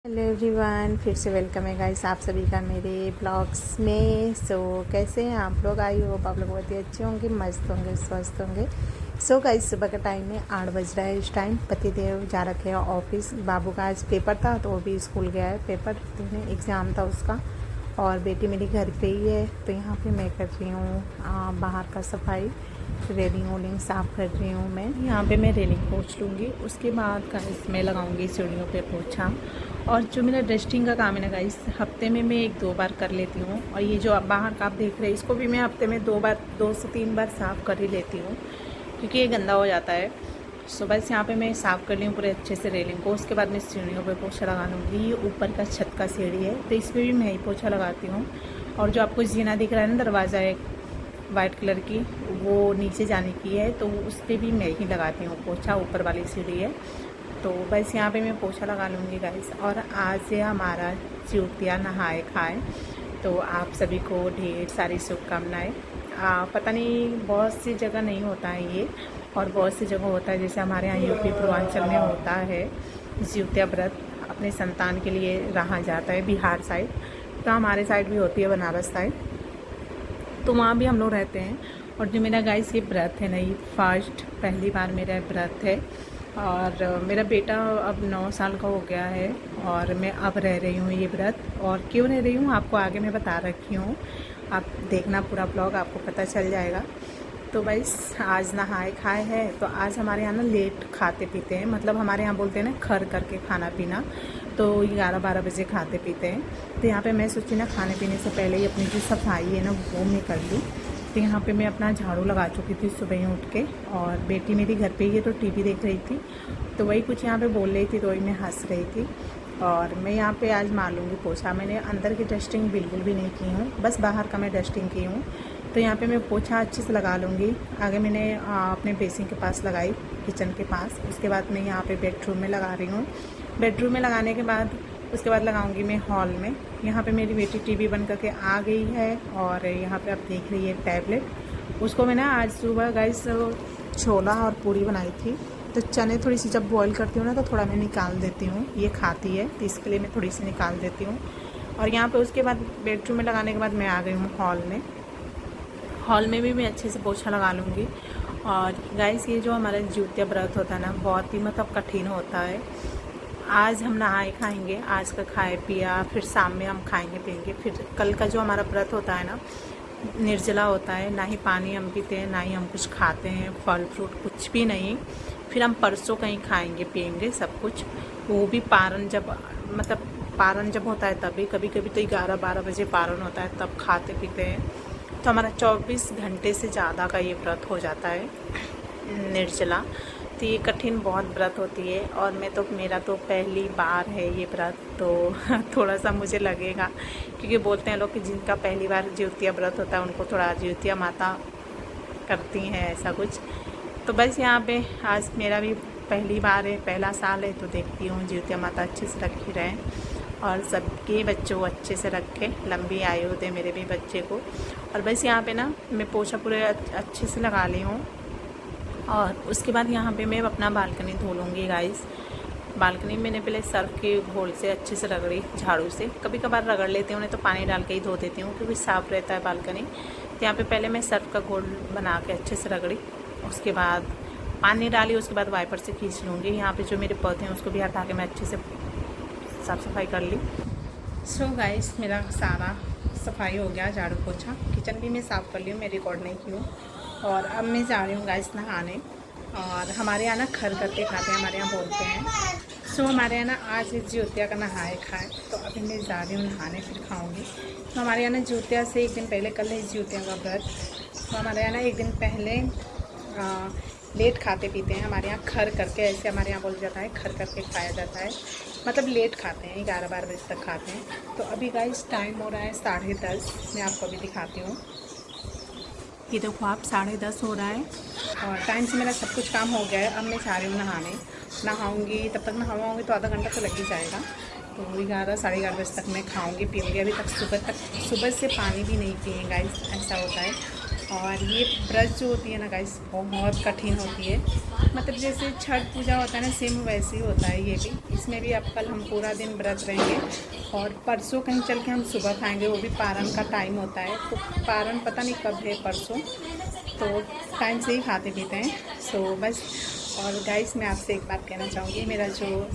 Hello everyone, फिर से welcome है गाइस आप सभी का मेरे ब्लॉग्स में। कैसे हैं आप लोग? आई होप आप लोग बहुत ही अच्छे होंगे, मस्त होंगे, स्वस्थ होंगे। गाइस सुबह का टाइम है, 8 बज रहा है इस टाइम। पतिदेव जा रखे हैं ऑफिस। बाबू का आज पेपर था तो वो भी स्कूल गया है, पेपर देने, एग्ज़ाम था उसका। और बेटी मेरी घर पे ही है, तो यहाँ पे मैं कर रही हूँ बाहर का सफाई, रेलिंग वोलिंग साफ़ कर रही हूँ। मैं यहाँ पे मैं रेलिंग पोंछ लूँगी, उसके बाद गाइस मैं लगाऊँगी सीढ़ियों पे पोछा। और जो मेरा डस्टिंग का काम है ना गाइस, हफ्ते में मैं 1-2 बार कर लेती हूँ। और ये जो आप बाहर का आप देख रहे हैं, इसको भी मैं हफ्ते में 2 से 3 बार साफ़ कर ही लेती हूँ, क्योंकि ये गंदा हो जाता है। बस यहाँ पे मैं साफ़ कर ली हूँ पूरे अच्छे से रेलिंग को। उसके बाद मैं सीढ़ियों पे पोछा लगा लूँगी। ये ऊपर का छत का सीढ़ी है, तो इस पर भी मैं ही पोछा लगाती हूँ। और जो आपको जीना दिख रहा है ना, दरवाज़ा एक वाइट कलर की, वो नीचे जाने की है, तो उस पर भी मैं ही लगाती हूँ पोछा। ऊपर वाली सीढ़ी है, तो बस यहाँ पे मैं पोछा लगा लूँगी गाइस। और आज से हमारा ज्योतिया नहाए खाए, तो आप सभी को ढेर सारी शुभकामनाएँ। पता नहीं बहुत सी जगह नहीं होता है ये, और बहुत सी जगह होता है। जैसे हमारे यहाँ यूपी पूर्वांचल में होता है ज्योतिया व्रत, अपने संतान के लिए रहा जाता है बिहार साइड। तो हमारे साइड भी होती है, बनारस साइड, तो वहाँ भी हम लोग रहते हैं। और जो मेरा गाइस ये व्रत है ना, ये पहली बार मेरा व्रत है। और मेरा बेटा अब 9 साल का हो गया है, और मैं अब रह रही हूँ ये व्रत। और क्यों रह रही हूँ आपको आगे मैं बता रखी हूँ, आप देखना पूरा ब्लॉग, आपको पता चल जाएगा। तो बस आज नहाए खाए है, तो आज हमारे यहाँ ना लेट खाते पीते हैं, मतलब हमारे यहाँ बोलते हैं ना खर करके खाना पीना। तो 11-12 बजे खाते पीते हैं। तो यहाँ पे मैं सोची ना, खाने पीने से पहले ही अपनी जो सफाई है ना वो मैं कर लूँ। तो यहाँ पे मैं अपना झाड़ू लगा चुकी थी सुबह ही उठ के। और बेटी मेरी घर पे ही है, तो टीवी देख रही थी, तो वही कुछ यहाँ पे बोल रही थी, तो वही मैं हंस रही थी। और मैं यहाँ पे आज मार लूँगी पोछा। मैंने अंदर की डस्टिंग बिल्कुल भी नहीं की हूँ, बस बाहर का मैं डस्टिंग की हूँ। तो यहाँ पे मैं पोछा अच्छे से लगा लूँगी। आगे मैंने अपने बेसिन के पास लगाई, किचन के पास। उसके बाद मैं यहाँ पे बेडरूम में लगा रही हूँ। बेडरूम में लगाने के बाद उसके बाद लगाऊंगी मैं हॉल में। यहाँ पे मेरी बेटी टीवी बंद करके आ गई है, और यहाँ पे आप देख रही है टैबलेट। उसको मैं ना आज सुबह गाइस छोला और पूरी बनाई थी, तो चने थोड़ी सी जब बॉईल करती हूँ ना, तो थोड़ा मैं निकाल देती हूँ, ये खाती है, तो इसके लिए मैं थोड़ी सी निकाल देती हूँ। और यहाँ पे उसके बाद बेडरूम में लगाने के बाद मैं आ गई हूँ हॉल में। हॉल में भी मैं अच्छे से पोछा लगा लूँगी। और गाइस ये जो हमारा ज्योतिया व्रत होता है ना, बहुत ही मतलब कठिन होता है। आज हम नहाए खाएंगे, आज का खाए पिया, फिर शाम में हम खाएंगे पिएंगे। फिर कल का जो हमारा व्रत होता है ना, निर्जला होता है, ना ही पानी हम पीते हैं, ना ही हम कुछ खाते हैं, फल फ्रूट कुछ भी नहीं। फिर हम परसों कहीं खाएंगे पिएंगे सब कुछ, वो भी पारण जब, मतलब पारण जब होता है तभी। कभी कभी तो 11-12 बजे पारण होता है, तब खाते पीते हैं। तो हमारा 24 घंटे से ज़्यादा का ये व्रत हो जाता है निर्जला। तो ये कठिन बहुत व्रत होती है, और मेरा तो पहली बार है ये व्रत, तो थोड़ा सा मुझे लगेगा, क्योंकि बोलते हैं लोग कि जिनका पहली बार ज्योतिया व्रत होता है उनको थोड़ा ज्योतिया माता करती हैं, ऐसा कुछ। तो बस यहाँ पे आज मेरा भी पहली बार है, पहला साल है, तो देखती हूँ ज्योतिया माता अच्छे से रखी रहें, और सबके बच्चों को अच्छे से रखे, लंबी आयु दे मेरे भी बच्चे को। और बस यहाँ पे ना मैं पोछा पूरे अच्छे से लगा ली हूँ। और उसके बाद यहाँ पे मैं अपना बालकनी धो लूँगी गाइस। बालकनी मैंने पहले सर्फ के घोल से अच्छे से रगड़ी, झाड़ू से। कभी कभार रगड़ लेती हूँ, नहीं तो पानी डाल के ही धो देती हूँ, क्योंकि साफ़ रहता है बालकनी। तो यहाँ पे पहले मैं सर्फ का घोल बना के अच्छे से रगड़ी, उसके बाद पानी डाली, उसके बाद वाइपर से खींच लूँगी। यहाँ पर जो मेरे पौधे हैं उसको भी हटा के मैं अच्छे से साफ़ सफाई कर ली। गाइस मेरा सारा सफाई हो गया, झाड़ू पोछा, किचन भी मैं साफ़ कर ली हूँ, मैं रिकॉर्ड नहीं की हूँ। और अब मैं जा रही हूँ गाइस नहाने। और हमारे यहाँ ना खर करके खाते हैं, हमारे यहाँ बोलते हैं। हमारे यहाँ ना आज ज्योतिया का नहाए खाए, तो अभी मैं जा रही हूँ नहाने, फिर खाऊँगी। तो हमारे यहाँ ना ज्योतिया से एक दिन पहले, कल है ज्योतिया का व्रत, तो हमारे यहाँ ना एक दिन पहले लेट खाते पीते हैं। हमारे यहाँ खर करके, ऐसे हमारे यहाँ बोला जाता है, खर करके खाया जाता है, मतलब लेट खाते हैं, 11-12 बजे तक खाते हैं। तो अभी गाइस टाइम हो रहा है 10:30, मैं आपको अभी दिखाती हूँ। ये देखो आप, 10:30 हो रहा है, और टाइम से मेरा सब कुछ काम हो गया है। अब मैं जा रही हूँ नहाने, नहाऊँगी, तब तक नहाऊँगी तो आधा घंटा तो लग ही जाएगा। तो 11-11:30 बजे तक मैं खाऊँगी पीऊँगी। अभी तक सुबह से पानी भी नहीं पिए गाइस, ऐसा होता है। और ये व्रत जो होती है ना गाइस बहुत कठिन होती है। मतलब जैसे छठ पूजा होता है ना, सेम वैसे ही होता है ये भी। इसमें भी अब कल हम पूरा दिन व्रत रहेंगे और परसों कहीं चल के हम सुबह खाएंगे, वो भी पारण का टाइम होता है। तो पारण पता नहीं कब है, परसों, तो टाइम से ही खाते पीते हैं। सो बस। और गाइस मैं आपसे एक बात कहना चाहूँगी, मेरा जो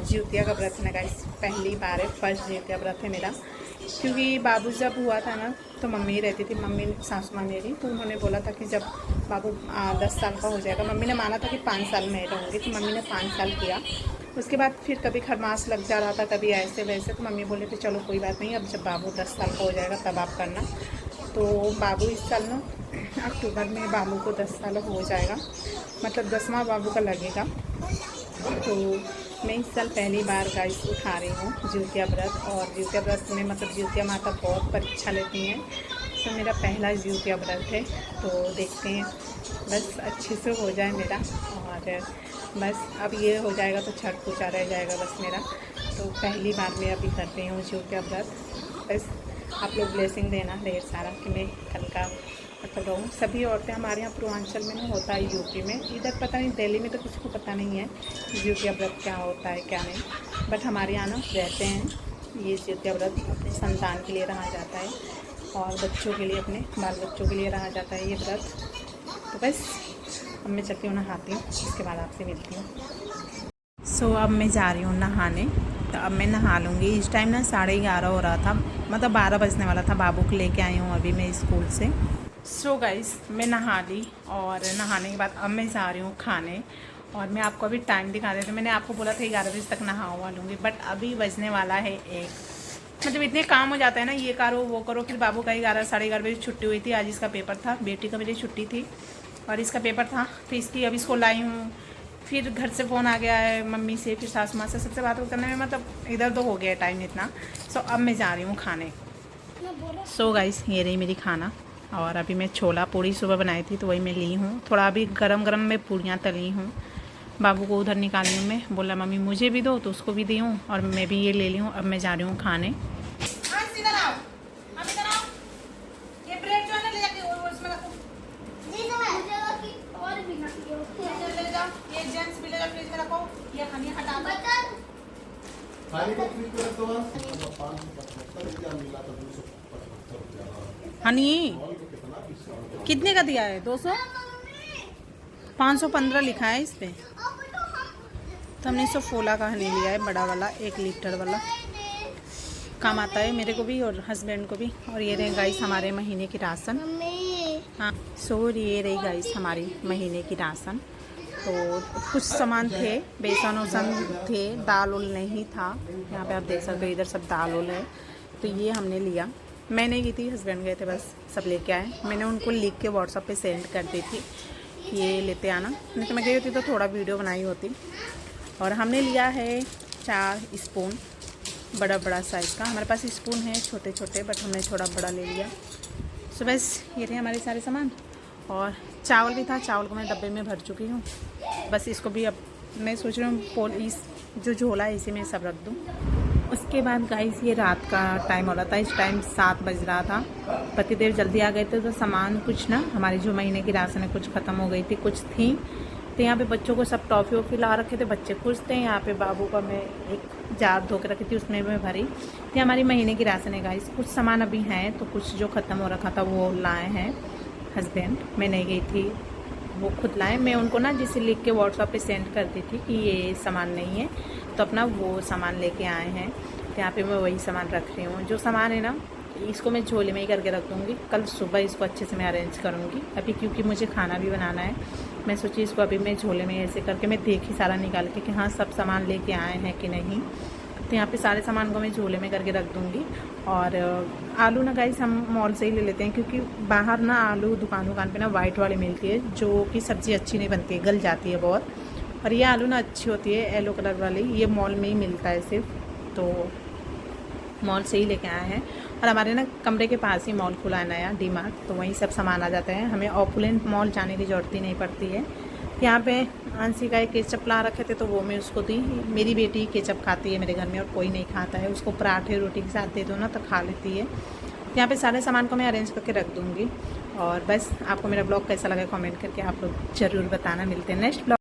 जिउतिया का व्रत है ना गाइस, पहली बार है, फर्स्ट जिउतिया व्रत है मेरा। क्योंकि बाबू जब हुआ था ना तो मम्मी रहती थी, मम्मी सासू माँ मेरी, तो उन्होंने बोला था कि जब बाबू 10 साल का हो जाएगा, मम्मी ने माना था कि 5 साल में रहूँगी, तो मम्मी ने 5 साल किया। उसके बाद फिर कभी खरमास लग जा रहा था, कभी ऐसे वैसे, तो मम्मी बोले थे चलो कोई बात नहीं, अब जब बाबू 10 साल का हो जाएगा तब आप करना। तो बाबू इस साल ना अक्टूबर में बाबू को 10 साल हो जाएगा, मतलब 10वां बाबू का लगेगा। तो मैं इस साल पहली बार गाइस उठा रही हूँ जिउतिया व्रत। और जिउतिया व्रत में मतलब जिउतिया माता बहुत परीक्षा लेती हैं, तो मेरा पहला जिउतिया व्रत है। तो देखते हैं, बस अच्छे से हो जाए मेरा। और बस अब ये हो जाएगा तो छठ पूजा रह जाएगा बस मेरा। तो पहली बार मैं अभी कर रही हूँ जिउतिया व्रत। बस आप लोग ब्लेसिंग देना ढेर सारा कि मैं कल का मतलब रहूँ। सभी औरतें हमारे यहाँ पूर्वांचल में ना होता है, यूपी में, इधर पता नहीं, दिल्ली में तो किसी को पता नहीं है जिउतिया व्रत क्या होता है क्या नहीं, बट हमारे यहाँ ना रहते हैं। ये जिउतिया व्रत अपने संतान के लिए रहा जाता है और बच्चों के लिए, अपने बाल बच्चों के लिए रहा जाता है ये व्रत। तो बस अब मैं चलती हूँ, नहाती हूँ, इसके बाद आपसे मिलती हूँ। सो अब मैं जा रही हूँ नहाने। तो अब मैं नहा लूँगी। इस टाइम ना 11:30 हो रहा था, मतलब 12 बजने वाला था। बाबू को लेके आई हूँ अभी मैं स्कूल से। सो गाइस मैं नहा ली और नहाने के बाद अब मैं जा रही हूँ खाने। और मैं आपको अभी टाइम दिखा देती हूँ। मैंने आपको बोला था 11 बजे तक नहा लूँगी, बट अभी बजने वाला है 1। मतलब इतने काम हो जाता है ना, ये करो वो करो। फिर बाबू का 11 साढ़े 11 बजे छुट्टी हुई थी। आज इसका पेपर था, बेटी का मेरी छुट्टी थी और इसका पेपर था, तो इसकी अब इसको लाई हूँ। फिर घर से फ़ोन आ गया है मम्मी से, फिर सासू माँ से, सबसे बात करने में मतलब इधर तो हो गया टाइम इतना। सो अब मैं जा रही हूँ खाने। सो गाइस ये रही मेरी खाना। और अभी मैं छोला पूड़ी सुबह बनाई थी तो वही मैं ली हूँ। थोड़ा अभी गरम गरम में पूड़ियाँ तली हूँ। बाबू को उधर निकाली हूँ मैं, बोला मम्मी मुझे भी दो, तो उसको भी दी हूँ और मैं भी ये ले ली हूँ। अब मैं जा रही हूँ खाने। हनी कितने का दिया है? 200, 515 लिखा है इस पे। तो हमने 100 फोला का हनी लिया है, बड़ा वाला 1 लीटर वाला। काम आता है मेरे को भी और हस्बैंड को भी। और ये रहे गाइस हमारे महीने की राशन। हाँ सो ये रही गाइस हमारी महीने की राशन। तो कुछ सामान थे, बेसन वसन थे, दाल उल नहीं था। यहाँ पे आप देख सकते हो, इधर सब दाल उल है। तो ये हमने लिया, मैं नहीं गई थी, हस्बैंड गए थे, बस सब लेके आए। मैंने उनको लिख के व्हाट्सएप पे सेंड कर दी थी, ये लेते आना। नहीं तो मैं गई होती तो थोड़ा वीडियो बनाई होती। और हमने लिया है 4 स्पून, बड़ा बड़ा साइज़ का। हमारे पास स्पून है छोटे छोटे, बट हमने थोड़ा बड़ा ले लिया। सो बस ये थे हमारे सारे सामान। और चावल भी था, चावल को मैं डब्बे में भर चुकी हूँ। बस इसको भी अब मैं सोच रही हूँ इस जो झोला है इसी में सब रख दूँ। उसके बाद गाइस ये रात का टाइम हो रहा था, इस टाइम 7 बज रहा था। पतिदेव जल्दी आ गए थे, तो सामान कुछ ना हमारी जो महीने की राशन है कुछ ख़त्म हो गई थी, कुछ थी। तो यहाँ पे बच्चों को सब टॉफ़ी वॉफ़ी ला रखे थे, बच्चे खुश थे। यहाँ पे बाबू का मैं एक जार धो के रखी थी, उसमें मैं भरी। तो हमारी महीने की राशन है गाइस। कुछ सामान अभी हैं, तो कुछ जो ख़त्म हो रखा था वो लाए हैं हस्बैंड। मैं नहीं गई थी, वो खुद लाए। मैं उनको ना जिसे लिख के व्हाट्सएप पे सेंड कर दी थी कि ये सामान नहीं है, तो अपना वो सामान लेके आए हैं। तो यहाँ पे मैं वही सामान रख रही हूँ। जो सामान है ना इसको मैं झोले में ही करके रख दूँगी, कल सुबह इसको अच्छे से मैं अरेंज करूँगी। अभी क्योंकि मुझे खाना भी बनाना है, मैं सोची इसको अभी मैं झोले में ऐसे करके मैं देखी सारा निकाल के कि हाँ सब सामान लेके आए हैं कि नहीं। तो यहाँ पे सारे सामान को मैं झोले में करके रख दूँगी। और आलू ना गाइस हम मॉल से ही ले लेते हैं, क्योंकि बाहर ना आलू दुकान पे ना वाइट वाली मिलती है, जो कि सब्ज़ी अच्छी नहीं बनती है, गल जाती है बहुत। और ये आलू ना अच्छी होती है येलो कलर वाली, ये मॉल में ही मिलता है सिर्फ, तो मॉल से ही लेके आए हैं। और हमारे ना कमरे के पास ही मॉल खुला है नया, डी मार्ट, तो वहीं सब सामान आ जाते हैं। हमें ऑपुलेंट मॉल जाने की ज़रूरत ही नहीं पड़ती है। यहाँ पे आंसी का एक केचप ला रखे थे, तो वो मैं उसको दी। मेरी बेटी केचप खाती है मेरे घर में और कोई नहीं खाता है, उसको पराठे रोटी के साथ दे दो ना तो खा लेती है। यहाँ पे सारे सामान को मैं अरेंज करके रख दूँगी। और बस आपको मेरा ब्लॉग कैसा लगा कमेंट करके आप लोग ज़रूर बताना। मिलते हैं नेक्स्ट ब्लॉग।